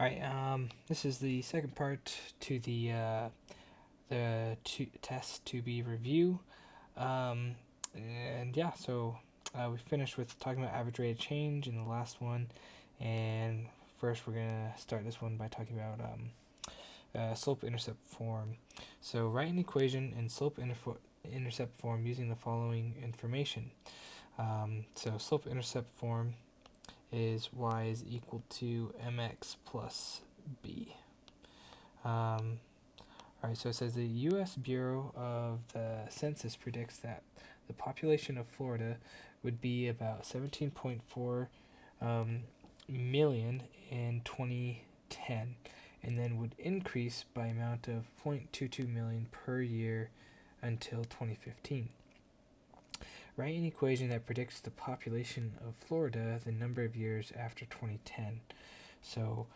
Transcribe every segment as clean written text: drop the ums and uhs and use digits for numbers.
All right. This is the second part to the test to be review. Um, and yeah, so we finished with talking about average rate of change in the last one, and first we're gonna start this one by talking about slope-intercept form. So write an equation in slope-intercept form using the following information. So slope-intercept form is y is equal to mx plus b. Alright, so it says the U.S. Bureau of the Census predicts that the population of Florida would be about 17.4 million in 2010, and then would increase by amount of 0.22 million per year until 2015. Write an equation that predicts the population of Florida the number of years after 2010. So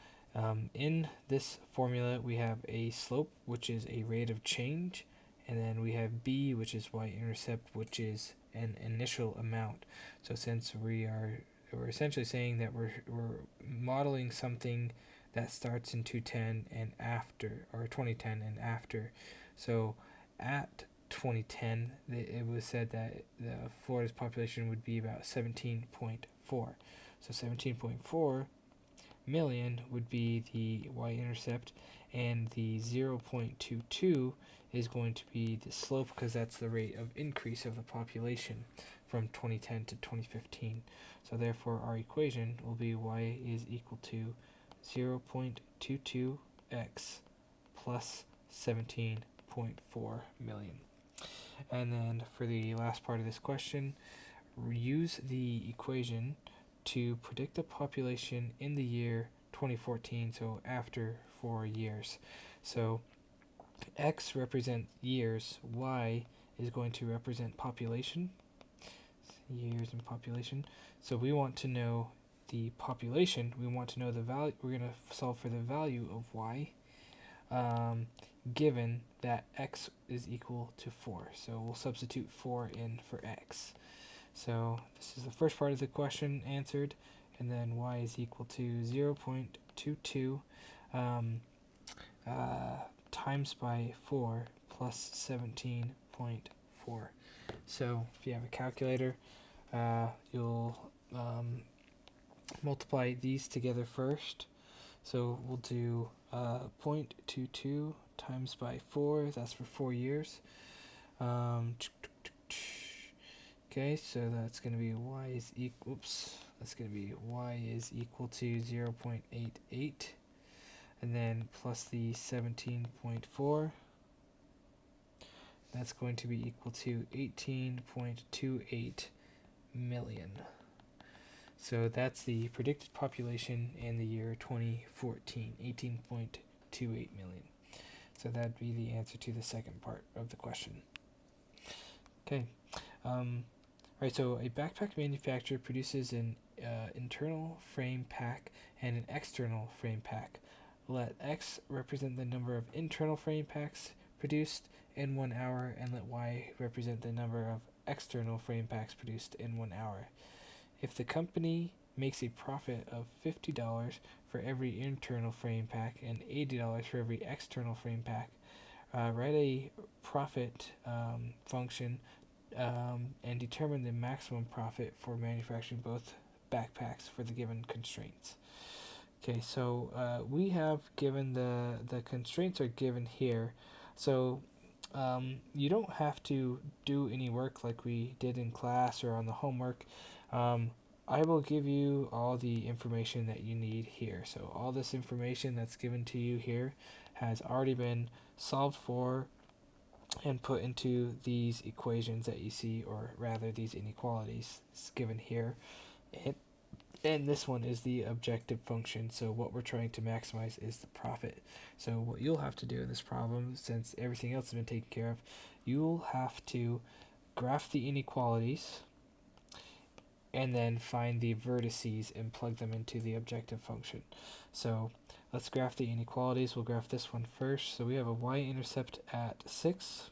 in this formula, we have a slope, which is a rate of change, and then we have b, which is y-intercept, which is an initial amount. So since we're essentially saying that we're modeling something that starts in 210 and after, or 2010 and after. So at 2010, it was said that the Florida's population would be about 17.4. So 17.4 million would be the y-intercept, and the 0.22 is going to be the slope because that's the rate of increase of the population from 2010 to 2015. So therefore our equation will be y is equal to 0.22x plus 17.4 million. And then for the last part of this question, use the equation to predict the population in the year 2014, so after 4 years. So x represents years, y is going to represent population, years and population. So we want to know the population, we want to know the value, we're going to solve for the value of y, given that x is equal to 4. So we'll substitute 4 in for x. So this is the first part of the question answered, and then y is equal to 0.22 um, times by 4 plus 17.4. So if you have a calculator, you'll multiply these together first. So we'll do 0.22 times by 4, that's for 4 years. Okay, so that's going to be y is equal, that's going to be y is equal to 0.88, and then plus the 17.4, that's going to be equal to 18.28 million. So that's the predicted population in the year 2014, 18.28 million. So that'd be the answer to the second part of the question. Okay. Right, so a backpack manufacturer produces an internal frame pack and an external frame pack. Let X represent the number of internal frame packs produced in 1 hour, and let Y represent the number of external frame packs produced in 1 hour. If the company makes a profit of $50 for every internal frame pack and $80 for every external frame pack, write a profit function and determine the maximum profit for manufacturing both backpacks for the given constraints. Okay, so we have given the constraints are given here. So you don't have to do any work like we did in class or on the homework. I will give you all the information that you need here. So all this information that's given to you here has already been solved for and put into these equations that you see, or rather these inequalities given here. And, and this one is the objective function, so what we're trying to maximize is the profit. So what you'll have to do in this problem, since everything else has been taken care of, you'll have to graph the inequalities and then find the vertices and plug them into the objective function. So let's graph the inequalities. We'll graph this one first. So we have a y-intercept at 6,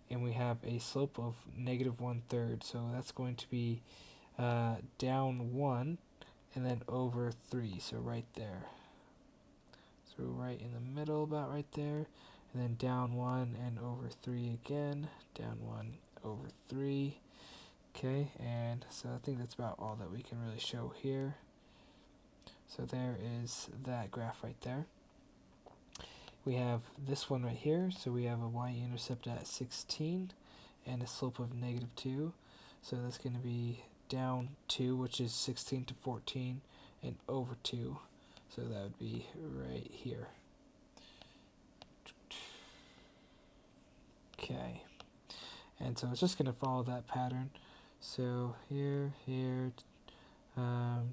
and we have a slope of negative 1/3. So that's going to be down 1 and then over 3. So right there. So right in the middle, about right there. And then down 1 and over 3 again. Down 1 over 3. Okay, and so I think that's about all that we can really show here. So there is that graph right there. We have this one right here, so we have a y-intercept at 16 and a slope of -2. So that's going to be down 2, which is 16 to 14, and over 2. So that would be right here. Okay, and so it's just going to follow that pattern. So here, oh,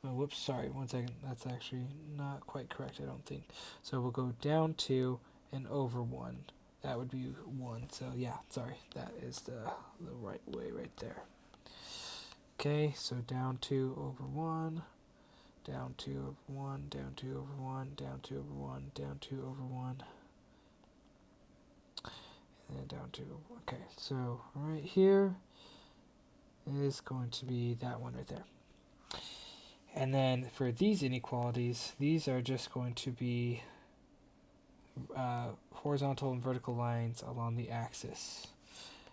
whoops, sorry, 1 second. That's actually not quite correct, I don't think. So we'll go down 2 and over 1. That would be 1. So yeah, sorry, that is the right way right there. Okay, so down 2 over 1, down 2 over 1, down 2 over 1, down 2 over 1, down 2 over 1, and then down 2. Okay, so right here is going to be that one right there. And then for these inequalities, these are just going to be horizontal and vertical lines along the axis.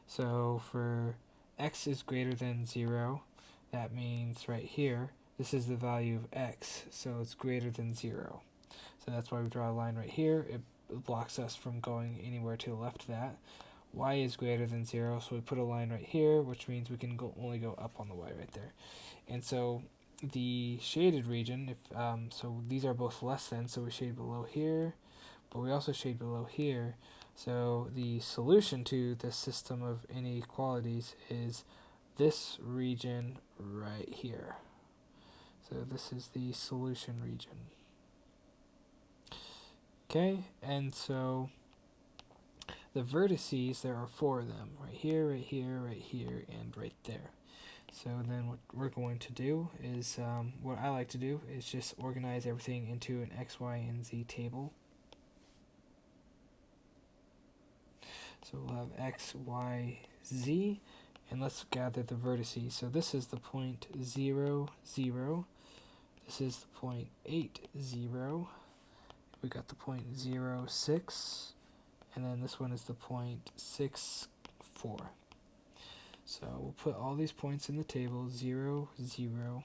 So for x is greater than 0, that means right here, this is the value of x, so it's greater than 0. So that's why we draw a line right here. It blocks us from going anywhere to the left of that. Y is greater than 0, so we put a line right here, which means we can only go up on the y right there. And so the shaded region, so these are both less than, so we shade below here, but we also shade below here. So the solution to this system of inequalities is this region right here. So this is the solution region. Okay, and so the vertices, there are 4 of them, right here, right here, right here, and right there. So then what we're going to do is, what I like to do is just organize everything into an X, Y, and Z table. So we'll have X, Y, Z, and let's gather the vertices. So this is the point 0, 0. This is the point 8, 0. We got the point 0, 6. And then this one is the point 6, 4. So we'll put all these points in the table, 0, 0,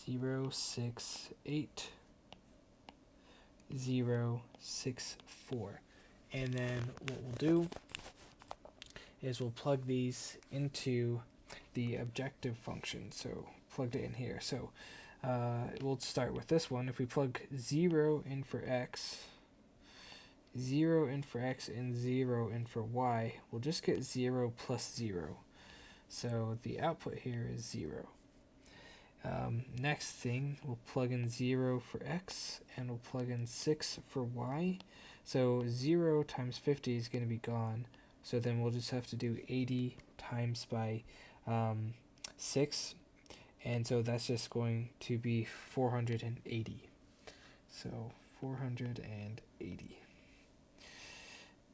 0, 6, 8, 0, 6, 4. And then what we'll do is we'll plug these into the objective function. So plugged it in here. So we'll start with this one. If we plug 0 in for x, 0 in for x, and 0 in for y, we'll just get 0 plus 0. So the output here is 0. Next thing, we'll plug in 0 for x, and we'll plug in 6 for y. So 0 times 50 is going to be gone. So then we'll just have to do 80 times by 6. And so that's just going to be 480. So 480.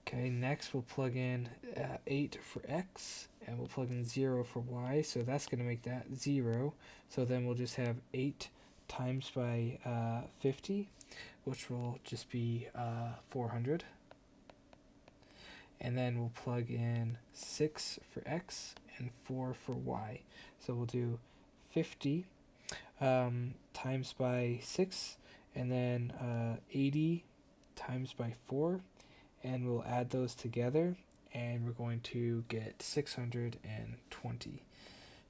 Okay, next we'll plug in 8 for x, and we'll plug in 0 for y, so that's going to make that 0. So then we'll just have 8 times by 50, which will just be 400. And then we'll plug in 6 for x and 4 for y. So we'll do 50 times by 6, and then 80 times by 4. And we'll add those together, and we're going to get 620.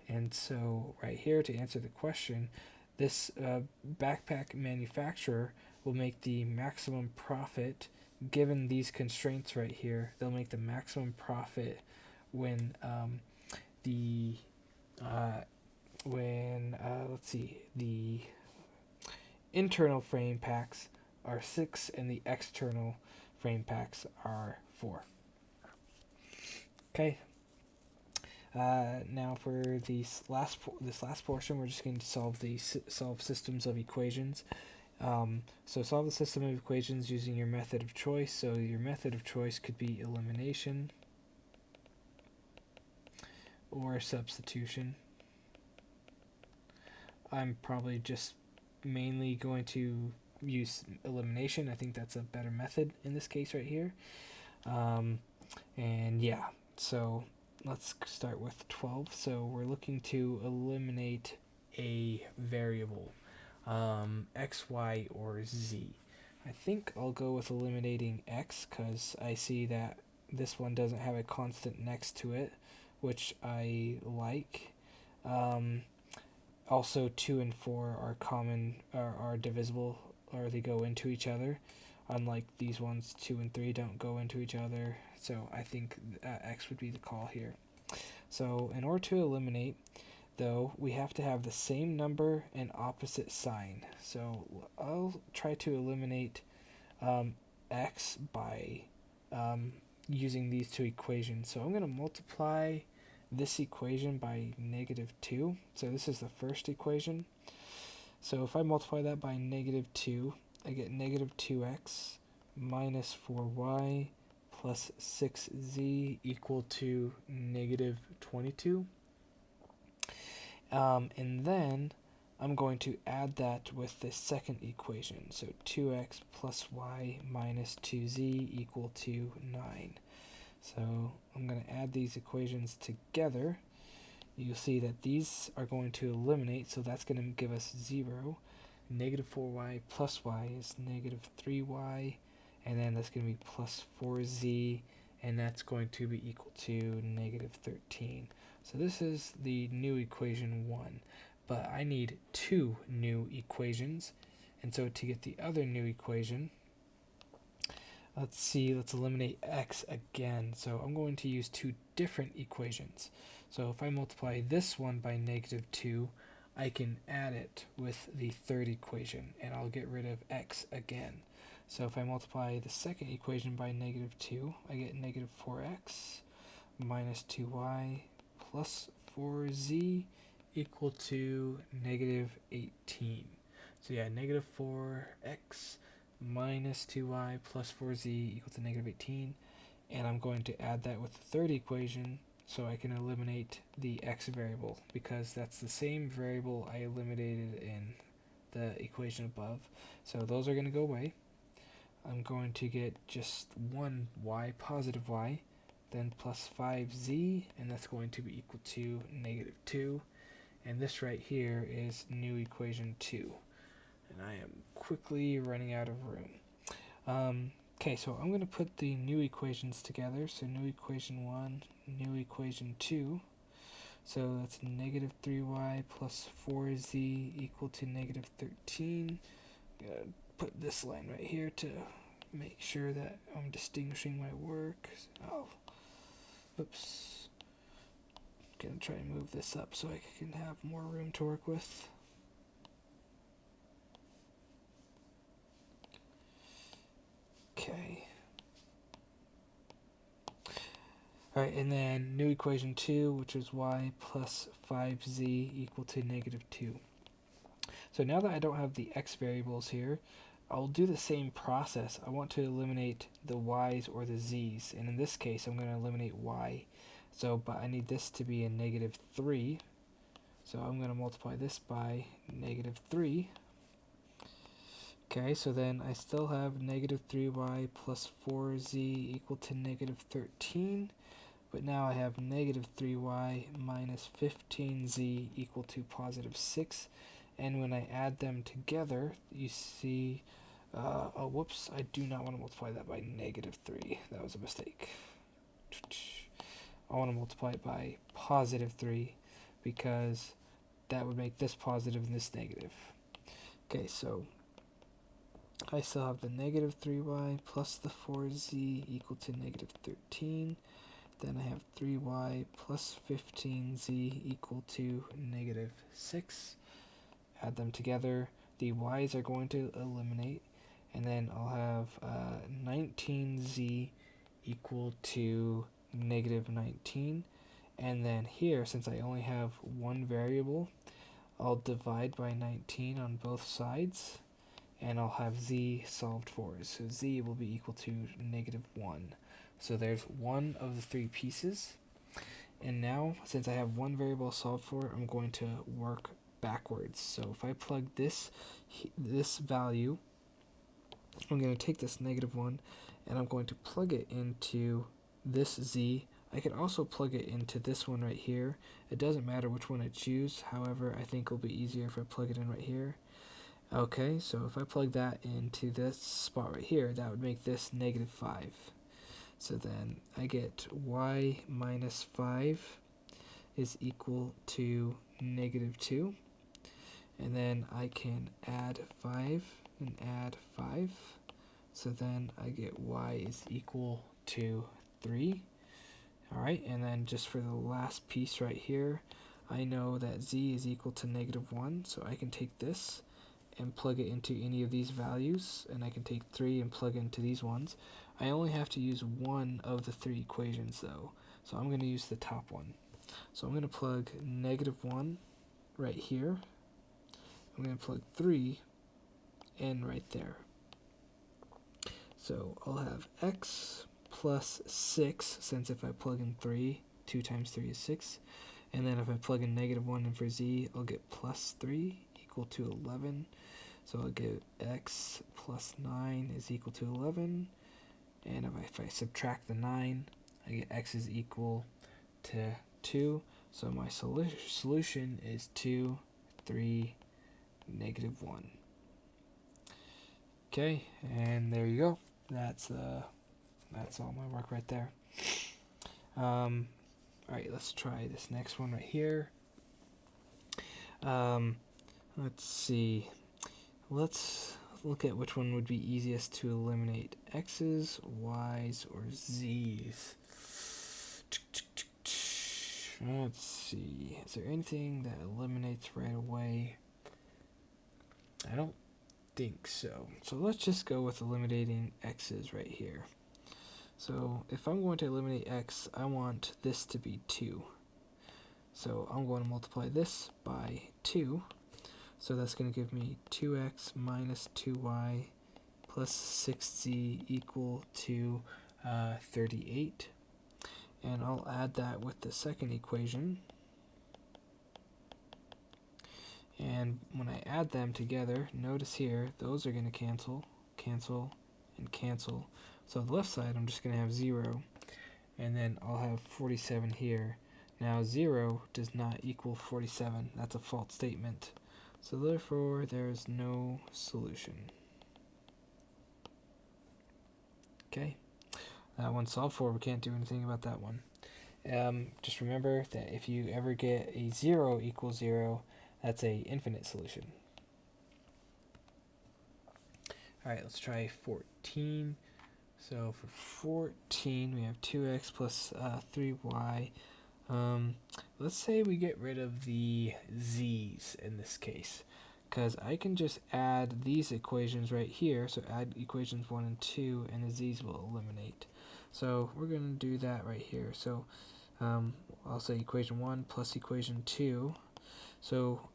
And so right here, to answer the question, this backpack manufacturer will make the maximum profit given these constraints right here. They'll make the maximum profit when let's see, the internal frame packs are 6 and the external frame packs are 4. Okay. Now for this last portion, we're just going to solve systems of equations. So solve the system of equations using your method of choice. So your method of choice could be elimination or substitution. I'm probably just mainly going to use elimination. I think that's a better method in this case right here. And yeah, so let's start with 12. So we're looking to eliminate a variable, x, y, or z. I think I'll go with eliminating x because I see that this one doesn't have a constant next to it, which I like. Also, 2 and 4 are common, are divisible, or they go into each other. Unlike these ones, 2 and 3 don't go into each other. So I think x would be the call here. So in order to eliminate, though, we have to have the same number and opposite sign. So I'll try to eliminate x by using these two equations. So I'm going to multiply this equation by -2. So this is the first equation. So if I multiply that by -2, I get -2x minus 4y plus 6z equal to -22. And then I'm going to add that with the second equation. So 2x plus y minus 2z equal to 9. So I'm going to add these equations together. You'll see that these are going to eliminate, so that's going to give us 0. -4y plus y is -3y, and then that's going to be plus 4z, and that's going to be equal to -13. So this is the new equation 1, but I need 2 new equations, and so to get the other new equation, let's eliminate x again. So I'm going to use 2 different equations. So if I multiply this one by -2, I can add it with the third equation, and I'll get rid of x again. So if I multiply the second equation by -2, I get -4x minus 2y plus 4z equal to -18. So yeah, -4x minus 2y plus 4z equal to -18. And I'm going to add that with the third equation so I can eliminate the x variable, because that's the same variable I eliminated in the equation above. So those are going to go away. I'm going to get just one y, positive y, then plus 5z, and that's going to be equal to -2. And this right here is new equation 2. And I am quickly running out of room. Okay, so I'm going to put the new equations together. So new equation 1, new equation 2. So that's -3y plus 4z equal to -13. I'm going to put this line right here to make sure that I'm distinguishing my work. Oh, oops. I'm going to try and move this up so I can have more room to work with. Okay. Alright, and then new equation 2, which is y plus 5z equal to -2. So now that I don't have the x variables here, I'll do the same process. I want to eliminate the y's or the z's, and in this case I'm going to eliminate y. So, but I need this to be a -3, so I'm going to multiply this by -3. Okay, so then I still have -3y plus 4z equal to -13, but now I have -3y minus 15z equal to +6, and when I add them together, you see, oh whoops, I do not want to multiply that by -3, that was a mistake. I want to multiply it by +3, because that would make this positive and this negative. Okay, so I still have the -3y plus the 4z equal to -13. Then I have 3y plus 15z equal to -6. Add them together. The y's are going to eliminate. And then I'll have 19z equal to -19. And then here, since I only have one variable, I'll divide by 19 on both sides, and I'll have z solved for. So z will be equal to -1. So there's one of the 3 pieces. And now, since I have one variable solved for, I'm going to work backwards. So if I plug this value I'm going to take this negative 1 and I'm going to plug it into this z. I could also plug it into this one right here. It doesn't matter which one I choose. However, I think it'll be easier if I plug it in right here. Okay, so if I plug that into this spot right here, that would make this negative 5. So then I get y minus 5 is equal to negative 2. And then I can add 5 and add 5. So then I get y is equal to 3. Alright, and then just for the last piece right here, I know that z is equal to negative 1, so I can take this and plug it into any of these values, and I can take 3 and plug it into these ones. I only have to use one of the 3 equations though, so I'm going to use the top one. So I'm going to plug negative 1 right here. I'm going to plug 3 in right there. So I'll have x plus 6, since if I plug in 3, 2 times 3 is 6. And then if I plug in negative 1 in for z, I'll get plus 3 equal to 11. So I'll get x plus 9 is equal to 11. And if I subtract the 9, I get x is equal to 2. So my solution is 2, 3, negative 1. Okay, and there you go. That's all my work right there. Alright, let's try this next one right here. Let's see. Let's look at which one would be easiest to eliminate. X's, Y's, or Z's. Let's see. Is there anything that eliminates right away? I don't think so. So let's just go with eliminating X's right here. So if I'm going to eliminate X, I want this to be 2. So I'm going to multiply this by 2. So that's going to give me 2x minus 2y plus 6z equal to 38. And I'll add that with the second equation. And when I add them together, notice here, those are going to cancel, cancel, and cancel. So on the left side, I'm just going to have 0. And then I'll have 47 here. Now 0 does not equal 47. That's a false statement. So therefore, there is no solution. Okay, that one's solved for. We can't do anything about that one. Just remember that if you ever get a 0 equals 0, that's a infinite solution. Alright, let's try 14. So for 14, we have 2x plus 3y. Let's say we get rid of the z's in this case, because I can just add these equations right here. So add equations 1 and 2, and the z's will eliminate. So we're going to do that right here. So I'll say equation 1 plus equation 2. So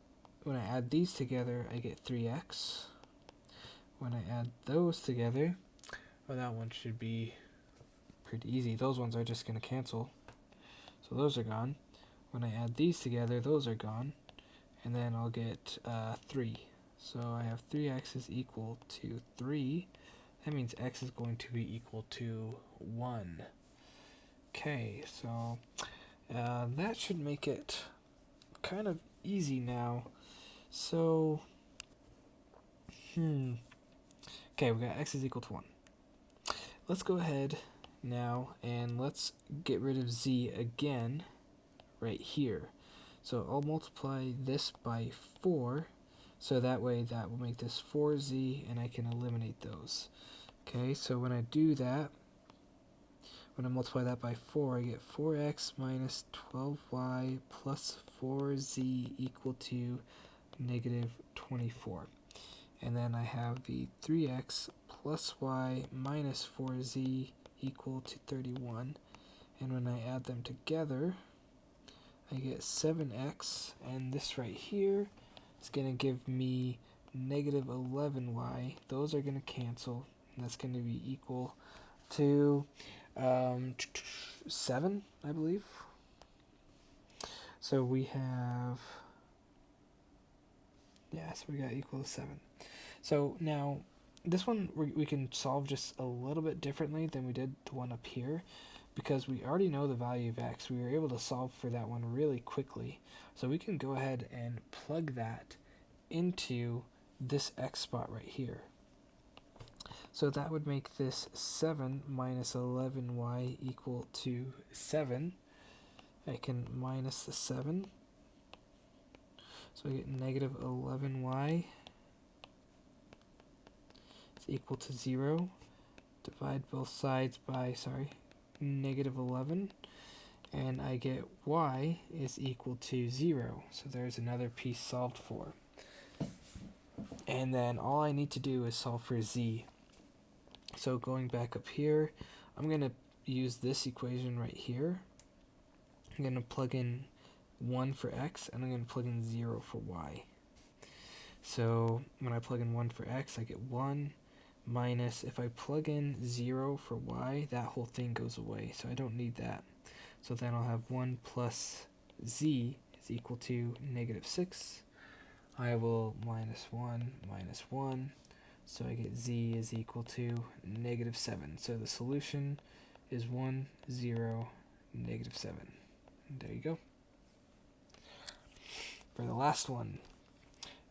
when I add these together, I get 3x. When I add those together, well, that one should be pretty easy. Those ones are just going to cancel. So those are gone. When I add these together, those are gone. And then I'll get 3. So I have 3x is equal to 3. That means x is going to be equal to 1. Okay, so that should make it kind of easy now. So, okay, we got x is equal to 1. Let's go ahead now and let's get rid of z again right here. So I'll multiply this by 4, so that way that will make this 4z, and I can eliminate those. Okay, so when I do that, when I multiply that by 4, I get 4x minus 12y plus 4z equal to negative 24. And then I have the 3x plus y minus 4z equal to 31. And when I add them together, I get 7x, and this right here is going to give me negative 11y. Those are going to cancel, and that's going to be equal to 7, I believe. So we have, yeah, so we got equal to 7. So now this one we can solve just a little bit differently than we did the one up here, because we already know the value of x. We were able to solve for that one really quickly. So we can go ahead and plug that into this x spot right here. So that would make this 7 minus 11y equal to 7. I can minus the 7. So I get negative 11y is equal to 0. Divide both sides by, negative 11. And I get y is equal to 0. So there's another piece solved for. And then all I need to do is solve for z. So going back up here, I'm going to use this equation right here. I'm going to plug in 1 for x, and I'm going to plug in 0 for y. So when I plug in 1 for x, I get 1 minus, if I plug in 0 for y, that whole thing goes away, so I don't need that. So then I'll have 1 plus z is equal to negative 6. I will minus 1 minus 1. So I get z is equal to negative 7. So the solution is 1, 0, negative 7. And there you go. For the last one,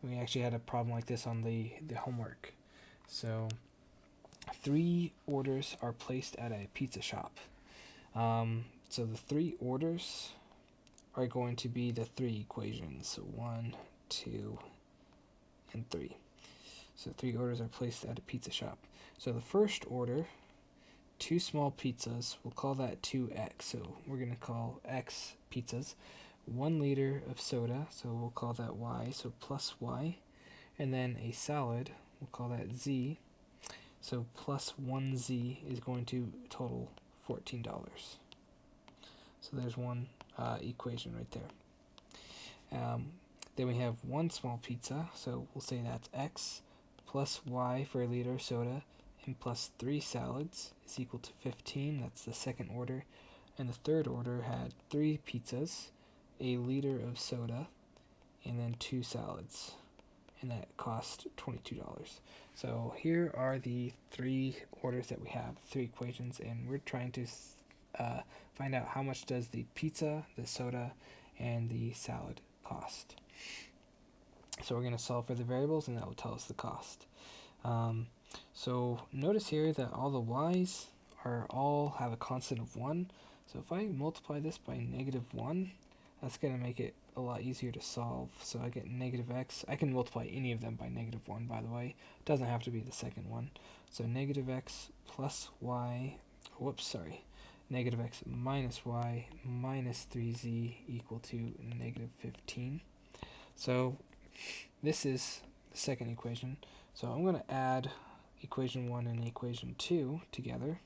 we actually had a problem like this on the homework. So 3 orders are placed at a pizza shop. So the 3 orders are going to be the 3 equations. So 1, 2, and 3. So 3 orders are placed at a pizza shop. So the first order, 2 small pizzas, we'll call that 2x. So we're going to call x pizzas. 1 liter of soda, so we'll call that y, so plus y. And then a salad, we'll call that z. So plus 1z is going to total $14. So there's one equation right there. Then we have 1 small pizza, so we'll say that's x plus y for a liter of soda, and plus 3 salads is equal to 15. That's the second order. And the third order had 3 pizzas, a liter of soda, and then 2 salads, and that cost $22. So here are the 3 orders that we have, 3 equations, and we're trying to find out how much does the pizza, the soda, and the salad cost. So we're going to solve for the variables, and that will tell us the cost. So notice here that all the y's all have a constant of 1. So if I multiply this by negative 1, that's going to make it a lot easier to solve. So I get negative x. I can multiply any of them by negative 1, by the way. It doesn't have to be the second one. So negative x plus y, negative x minus y minus 3z equal to negative 15. So this is the second equation. So I'm going to add equation 1 and equation 2 together.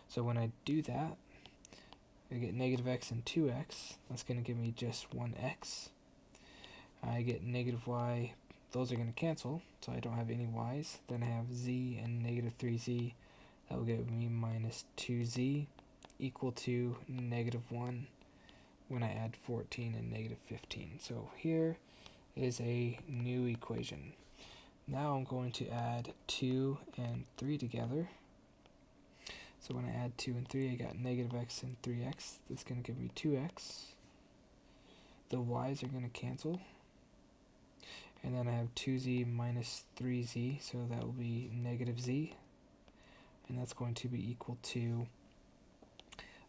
So when I do that, I get negative x and 2x. That's going to give me just 1x. I get negative y. Those are going to cancel, so I don't have any y's. Then I have z and negative 3z. That will give me minus 2z equal to negative 1 when I add 14 and negative 15. So here is a new equation. Now I'm going to add 2 and 3 together. So when I add 2 and 3, I got negative x and 3x. That's going to give me 2x. The y's are going to cancel. And then I have 2z minus 3z, so that will be negative z. And that's going to be equal to,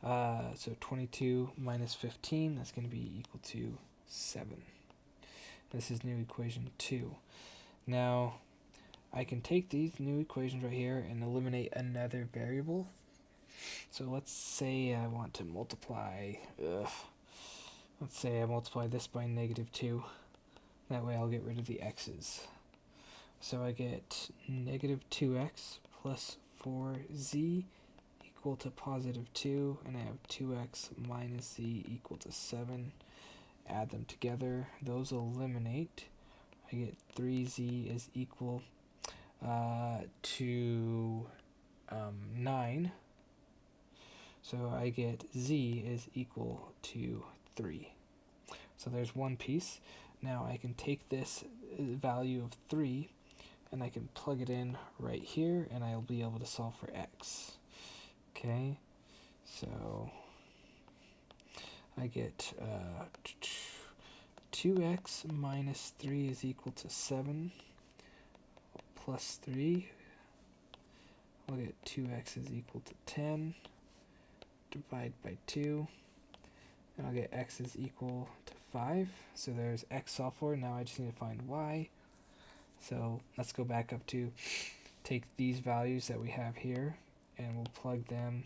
so 22 minus 15, that's going to be equal to 7. This is new equation 2. Now, I can take these new equations right here and eliminate another variable. So let's say I want to multiply, let's say I multiply this by negative 2. That way I'll get rid of the x's. So I get negative 2x plus 4z equal to positive 2, and I have 2x minus z equal to 7. Add them together. Those eliminate. I get 3z is equal to 9. So I get z is equal to 3. So there's one piece. Now I can take this value of 3 and I can plug it in right here, and I'll be able to solve for x. Okay, so I get 2x minus 3 is equal to 7 plus 3. I'll get 2x is equal to 10. Divide by 2. And I'll get x is equal to 5. So there's x solved for. Now I just need to find y. So let's go back up to take these values that we have here, and we'll plug them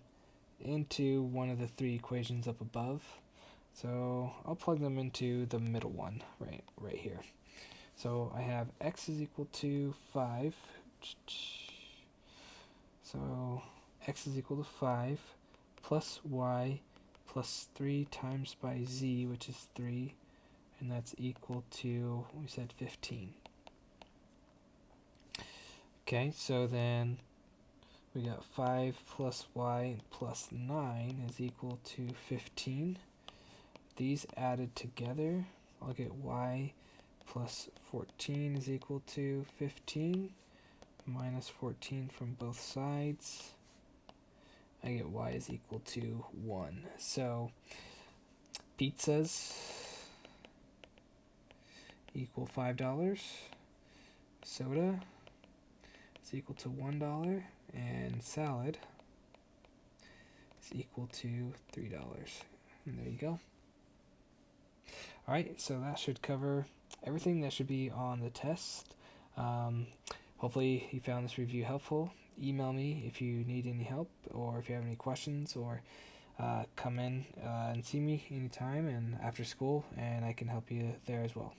into one of the three equations up above. So I'll plug them into the middle one right here. So I have x is equal to 5. So x is equal to 5 plus y plus 3 times by z, which is 3, and that's equal to, we said 15. Okay, so then we got 5 plus y plus 9 is equal to 15. These added together, I'll get y plus 14 is equal to 15, minus 14 from both sides. I get y is equal to 1. So pizzas equal $5. Soda is equal to $1. And salad is equal to $3. And there you go. Alright, so that should cover everything that should be on the test. Hopefully you found this review helpful. Email me if you need any help or if you have any questions, or come in and see me anytime and after school, and I can help you there as well.